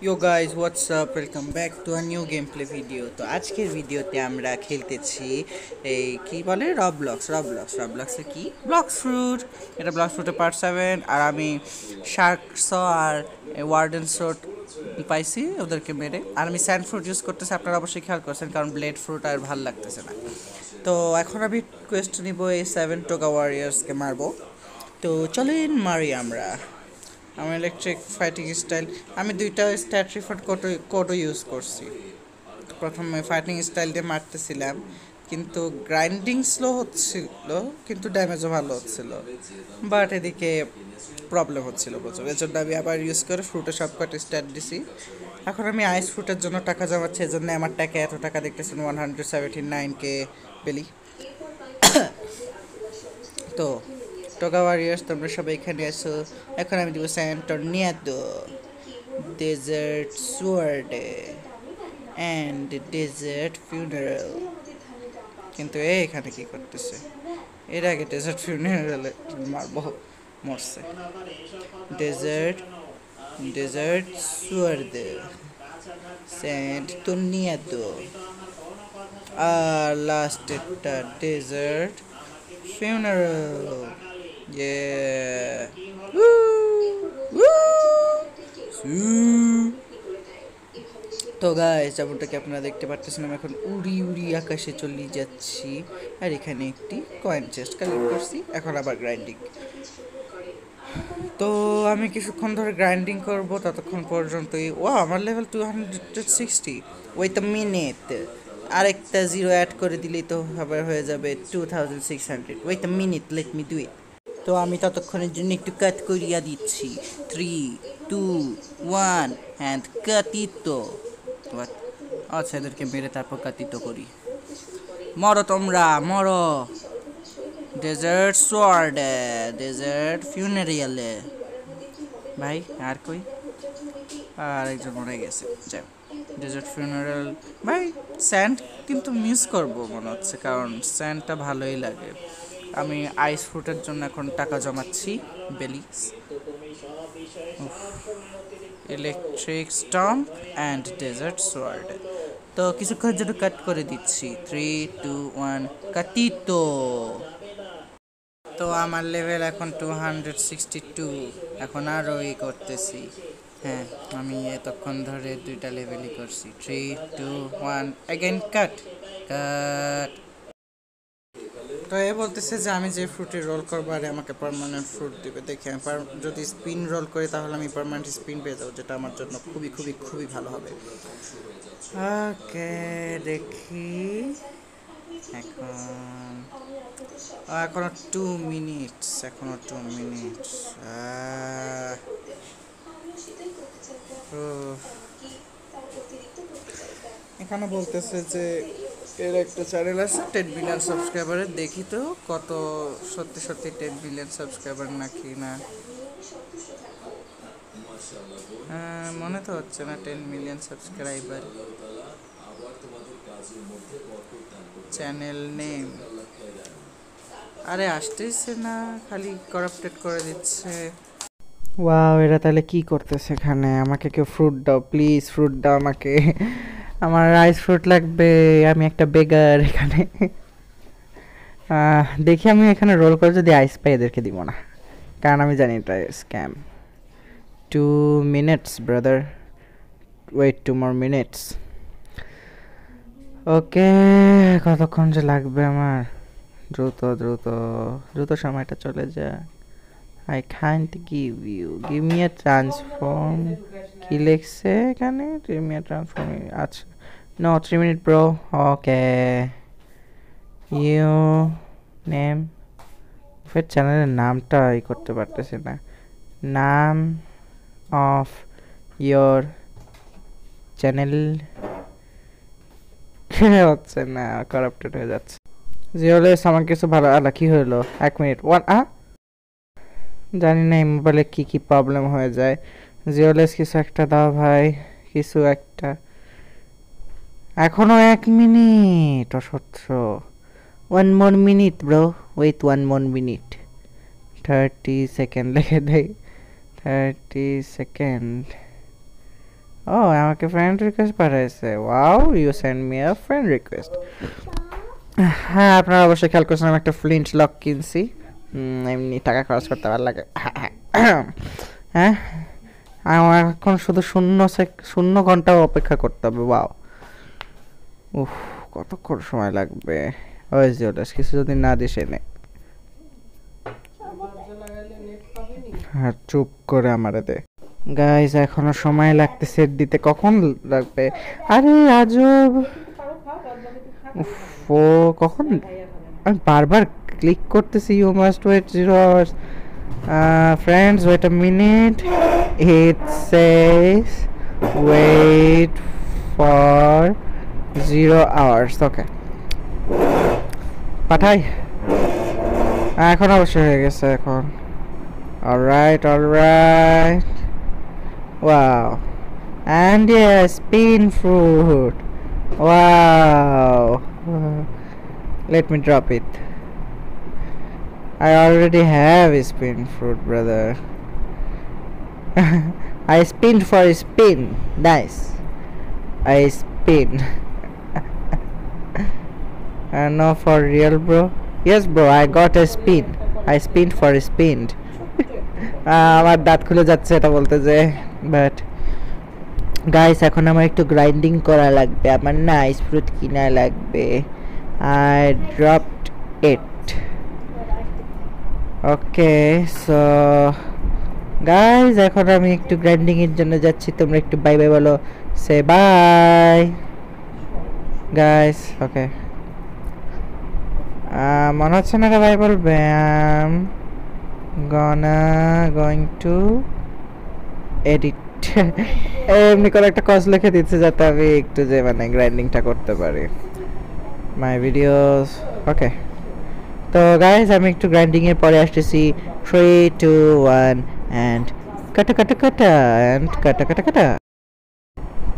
Yo guys, what's up? Welcome back to a new gameplay video. তো আজকের ভিডিওতে আমরা খেলতেছি এই কি বলে রবলক্সে কি ব্লক্স ফ্রুট, এটা ব্লক্স ফ্রুটের পার্ট 7। আর আমি শার্কস আর ওয়ার্ডেন শট পাইছি ওদেরকে মেরে। আর আমি স্যান্ড ফ্রুট ইউজ করতেছি, আপনারা অবশ্যই খেয়াল করছেন, কারণ ব্লেড ফ্রুট আর ভাল লাগতেছে না। তো এখন আমি কোয়েস্ট নিব এই 7 টোকা ওয়ারিয়ার্সকে মারবো। তো চলেন মারি আমরা। আমার ইলেকট্রিক ফাইটিং স্টাইল, আমি দুইটা স্ট্যাট রিফার কোডও ইউজ করছি। প্রথমে ফাইটিং স্টাইল দিয়ে মারতেছিলাম, কিন্তু গ্রাইন্ডিং স্লো হচ্ছিল, কিন্তু ড্যামেজও ভালো হচ্ছিল। বাট এদিকে প্রবলেম হচ্ছিল প্রচুর, এর জন্য আমি আবার ইউজ করে ফ্রুটে সবকটা স্ট্যাট দিছি। এখন আমি আইস ফ্রুটের জন্য টাকা জমাচ্ছি, এর জন্য আমার টাকা এত টাকা দেখতেছেন 179K পেলি। তো টোকা ওয়ারিয়ার্স, তোমরা সবাই এখানে আসো। এখন আমি দিব স্যান্টর্নিয়াদো, desert sword and desert funeral. কিন্তু এখানে কি করতেছে? এর আগে ডেজার্ট ফিউনারালে মারবো, মরছে। ডেজার্ট ডেজার্ট সোয়ার্ড, স্যান্টর্নিয়াদো, আর লাস্ট একটা desert funeral. Yeah. Woo! Woo! তো গাইস, যেমনটাকে আপনারা দেখতে পাচ্ছেন, আমি এখন উড়ি উড়ি আকাশে চলে যাচ্ছি। আর এখানে একটি কয়েন চেস্ট কালেক্ট করছি। এখন আবার গ্রাইন্ডিং। তো আমি কিছুক্ষণ ধরে গ্রাইন্ডিং করব, ততক্ষণ পর্যন্তই আমার লেভেল 260 ওই তো মিনিট। আরেকটা জিরো অ্যাড করে দিলেই তো আবার হয়ে যাবে 2600। Wait a minute, let me do it. তো আমি ততক্ষণের জন্য একটু কাট করিয়া দিচ্ছি। 3, 2, 1 অ্যান্ড কাটিতো। আচ্ছা, এদেরকে মেরে তারপর কাটিতো করি। মরো তোমরা, মরো। ডেজার্ট সোয়ার্ড, ডেজার্ট ফিউনারিয়ালে। ভাই আর কই? আর একজন মরে গেছে। যাই, ডেজার্ট ফিউনারাল। ভাই স্যান্ড কিন্তু মিস করব মনে হচ্ছে, কারণ স্যান্ডটা ভালোই লাগে। আমি আইস ফ্রুটের জন্য এখন টাকা জমাচ্ছি। বেলিস, electric stump and dessert sword. তো কিছুক্ষণের জন্য কাট করে দিচ্ছি। 3, 2, 1 কাটিতো। তো আমার লেভেল এখন 262। এখন আরও করতেছি। হ্যাঁ, আমি এতক্ষণ ধরে দুইটা লেভেলই করছি। 3, 2, 1 অ্যাগেন কাট কাট। তো এ বলতেছে যে আমি যে ফ্রুটে রোল করবো আর আমাকে পার্মানেন্ট ফ্রুট দিবে। দেখি আমি যদি স্পিন রোল করি তাহলে আমি পার্মানেন্ট স্পিন পেয়ে যাবো, যেটা আমার জন্য খুবই খুবই খুবই ভালো হবে। ওকে, দেখি। এখন এখনো 2 মিনিটস, এখনো 2 মিনিটস। এখানে বলতেছে যে এর একটা চ্যানেল আছে 10 মিলিয়ন সাবস্ক্রাইবারের। দেখি তো কত সত্যি সত্যি 10 মিলিয়ন সাবস্ক্রাইবার নাকি না। মনে তো হচ্ছে না 10 মিলিয়ন সাবস্ক্রাইবার। চ্যানেল নেম, আরে আসতেছে না, খালি করাপ্টেড করে দিচ্ছে। ওয়াও, এরা তাহলে কি করতেছে এখানে? আমাকে কেউ ফ্রুট দাও প্লিজ, ফ্রুট দাও আমাকে। আমার আইস ফ্রুট লাগবে, আমি একটা বেগার এখানে। দেখি আমি এখানে রোল করে যদি আইস পাই এদেরকে দিব না, কারণ আমি জানি এটা scam. 2 minutes brother, wait 2 more minutes। Okay, কতক্ষণ যে লাগবে আমার? দ্রুত দ্রুত দ্রুত সময়টা চলে যায়। I can't give me a transform। কি লিখছে এখানে? give me a transform। আচ্ছা, no 3 minute bro। Okay, you name, ফের চ্যানেলের নামটা করতে পারতেছি না। নাম অফ ইয়োর চ্যানেল হচ্ছে না, কারাপ্টেড হয়ে যাচ্ছে। জিওলেস আমার কিছু ভালো আলা কি হলো? 1 মিনিট 1 জানি না এই মোবাইলে কী কী প্রবলেম হয়ে যায়। জিওলেস কিছু একটা দাও ভাই, কিছু একটা। এখনো 1 মিনিট, অসহ্য। 1 more minute bro, wait 1 more minute। 30 second লিখে দেই, 30 সেকেন্ড। ও আমাকে ফ্রেন্ড রিকোয়েস্ট পাঠাইছে। Wow, you send me a friend request. হ্যাঁ, আপনারা অবশ্যই খেয়াল করছেন আমি একটা ফ্লিন্ট লক কিনছি। এমনি টাকা খরচ করতে ভালো লাগে। হ্যাঁ, আমার এখন শুধু শূন্য ঘন্টা অপেক্ষা করতে হবে। ওয়াও, উফ, কতক্ষণ সময় লাগবে? ওই যে ওটা কিছু যদি না দিস নে। হ্যাঁ, চুপ করে আমারে দে। গাইস, এখনো সময় লাগতে সেট দিতে। কখন লাগবে? আরে আজব, ও কখন? আমি বারবার ক্লিক করতেছি। You must wait 0 hours. Friends, wait a minute. It says wait for 0 hours. Okay, পাঠাই। এখন অবশ্যই হয়ে গেছে এখন। Alright, alright. Wow, and yes, spin fruit. Wow. Let me drop it. I already have a spin fruit, brother. I spinned for a spin. Nice. I spin. No, for real, bro. Yes, bro, I got a spin. I spinned for a spin. আমার দাঁত খুলে যাচ্ছে এটা বলতে যে, but guys এখন আমার একটু গ্রাইন্ডিং করা লাগবে। আমার না আইস ফ্রুট কিনা লাগবে। I dropped it. Okay, so guys এখন আমি একটু গ্রাইন্ডিং এর জন্য যাচ্ছি। তোমরা একটু বাই বাই বলো। সে বাই গাইস। ওকে, মনে হচ্ছে না বাই বলবে। going to edit এমনি করে একটা কজ লিখে দিচ্ছে যাতে আমি একটু যে মানে গ্রাইন্ডিংটা করতে পারি মাই ভিডিওস। ওকে, তো গাইস আমি একটু গ্রাইন্ডিং এর পরে আসতেছি। 3 2 1 and কাটা কাটা কাটা and কাটা কাটা কাটা।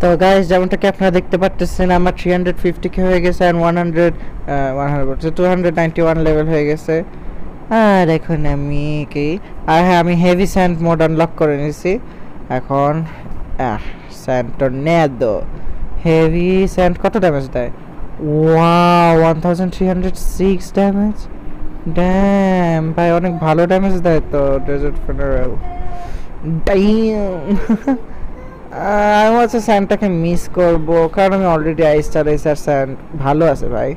তো গাইস যেমনটা কি আপনারা দেখতে পাচ্ছেন আমার 350k হয়ে গেছে আর 291 লেভেল হয়ে গেছে। আর এখন আমি কি, আর হ্যাঁ আমি হেভি স্যান্ড মোড আনলক করে নিয়েছি। এখন স্যান্ড টর্নেডো হেভি স্যান্ড কত ড্যামেজ দেয়? Wow, 1306 damage. ড্যাম ভাই, অনেক ভালো ড্যামেজ দেয় তো ডেজার্ট ফিনারেল। ডাইম। আমি হচ্ছে স্যান্ডটাকে মিস করবো কারণ আমি অলরেডি আইস চালাইছি আর স্যান্ড ভালো আছে ভাই।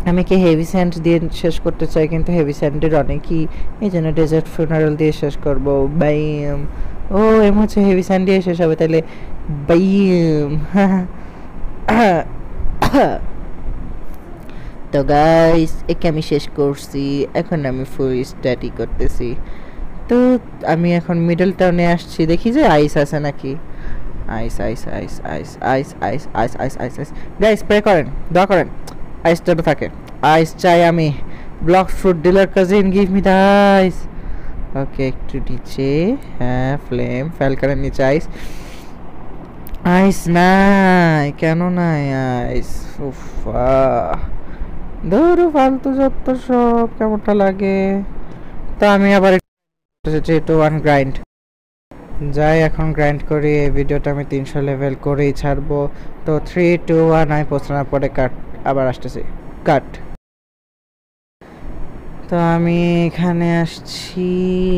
আমি কি হেভি স্যান্ড দিয়ে শেষ করতে চাই কিন্তু হেভি স্যান্ডের অনেকই, এই জন্য ডেজার্ট ফিনারেল দিয়ে শেষ করবো। বাইম। ও এম হচ্ছে হেভি স্যান্ড দিয়ে শেষ হবে তাহলে। বাইম। তো গাইস একে আমি শেষ করছি। এখন আমি ফুল স্টাডি করতেছি। তো আমি এখন মিডল টাউনে আসছি, দেখি যে আইস আছে নাকি। আইস আইস আইস আইস আইস আইস আইস আইস আইস আইস গাইস স্প্রে করেন, দোয়া করেন আইস যেন থাকে। আইস চাই আমি। Block fruit dealer cousin, give me the ice. Okay, একটু নিচে। হ্যাঁ, ফ্লেম ফ্যালকারের নিচে আইস। আইস নাই কেন নাই আইস? উফ, ধরো ফালতু যত সব কেমনটা লাগে। তো আমি আবার 3 2 1 গ্রাইন্ড যাই, এখন গ্রাইন্ড করি। এই ভিডিওটা আমি 300 লেভেল করেই ছাড়বো। তো 3 2 1 আমি পৌঁছানোর পরে কাট আবার আসতেছি। কাট। তো আমি এখানে আসছি।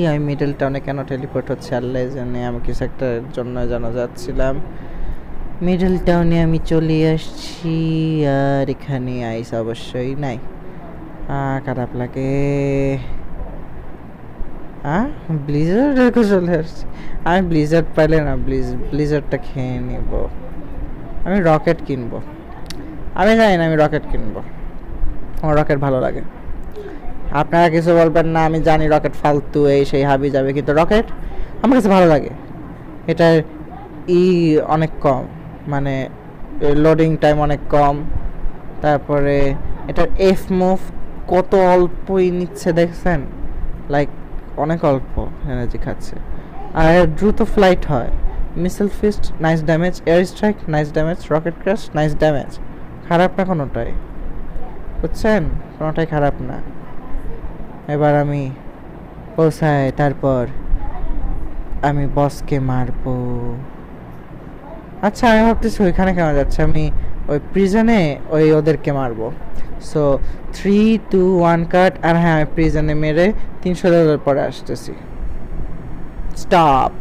আমি মিডল টাউনে কেন টেলিপোর্ট হচ্ছে আল্লাহ জানে, আমি কিছু একটা জন্য জানা যাচ্ছিলাম। মিডল টাউনে আমি চলে আসছি আর এখানে আইস অবশ্যই নাই। খারাপ লাগে। ব্লিজার্ড চলে আসছি। আমি ব্লিজার্ড পাইলে না ব্লিজার্ডটা খেয়ে নিব। আমি রকেট কিনবো। আমি জানি না, আমি রকেট কিনবো। আমার রকেট ভালো লাগে। আপনারা কিছু বলবেন না, আমি জানি রকেট ফালতু এই সেই হাবি যাবে, কিন্তু রকেট আমার কাছে ভালো লাগে। এটার অনেক কম, মানে লোডিং টাইম অনেক কম। তারপরে এটার এফ মুভ কত অল্পই নিচ্ছে দেখছেন, লাইক অনেক অল্প এনার্জি খাচ্ছে। আর দ্রুত ফ্লাইট হয়। Missile first nice damage, air strike nice damage, rocket crash nice damage. খারাপ না কোনোটাই, বুঝছেন? কোনোটাই খারাপ না। এবার আমি পৌঁছাই, তারপর আমি বসকে মারবো। আচ্ছা আমি ভাবতেছি ওইখানে কেন যাচ্ছে, আমি ওই প্রিজনে ওই ওদেরকে মারবো। সো 3 2 1 কাট, আর হ্যাঁ আমি প্রিজনে মেরে 300 লেভেল পরে আসতেছি। স্টপ।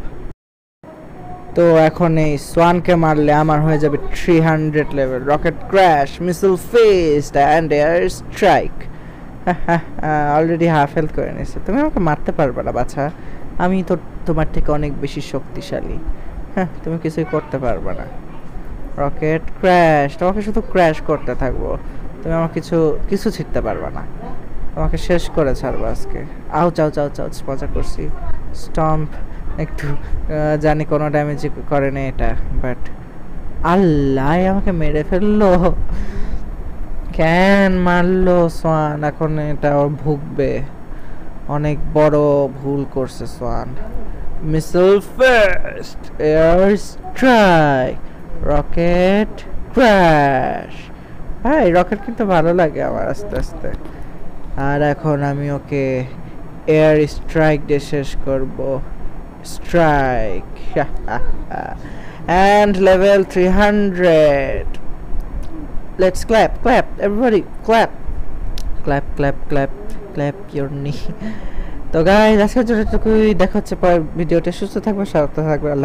তো এখন এই সোয়ানকে মারলে আমার হয়ে যাবে 300 level. Rocket crash, missile fest and air strike. Already half health করে নিয়েছে। তুমি আমাকে মারতে পারবে না বাছা, আমি তো তোমার থেকে অনেক বেশি শক্তিশালী। হ্যাঁ তুমি কিছুই করতে পারবে না। রকেট ক্র্যাশ, তোমাকে শুধু ক্র্যাশ করতে থাকবো, তুমি আমার কিছু কিছু শিখতে পারবে না। তোমাকে শেষ করে ছাড়বো আজকে। আউ চাও চাও চাও, মজা করছি। স্টম্প একটু জানি কোনো ড্যামেজ করে না এটা, বাট আল্লাহ আমাকে মেরে ফেললো। কেন মারলো সোয়ান? এখন এটা ওর ভুগবে, অনেক বড় ভুল করছে সোয়ান। Missile first, air strike, rocket crash. হ্যাঁ রকেট কিন্তু ভালো লাগে আমার আস্তে আস্তে। আর এখন আমি ওকে এয়ার স্ট্রাইক দিয়ে শেষ করব। Strike and level 300। Let's clap clap everybody, clap clap clap clap clap your নি। তো গাইস আজকের জন্য এতটুকুই, দেখা হচ্ছে পরের ভিডিওতে। সুস্থ থাকবে, স্বাগত থাকবে, আল্লাহ।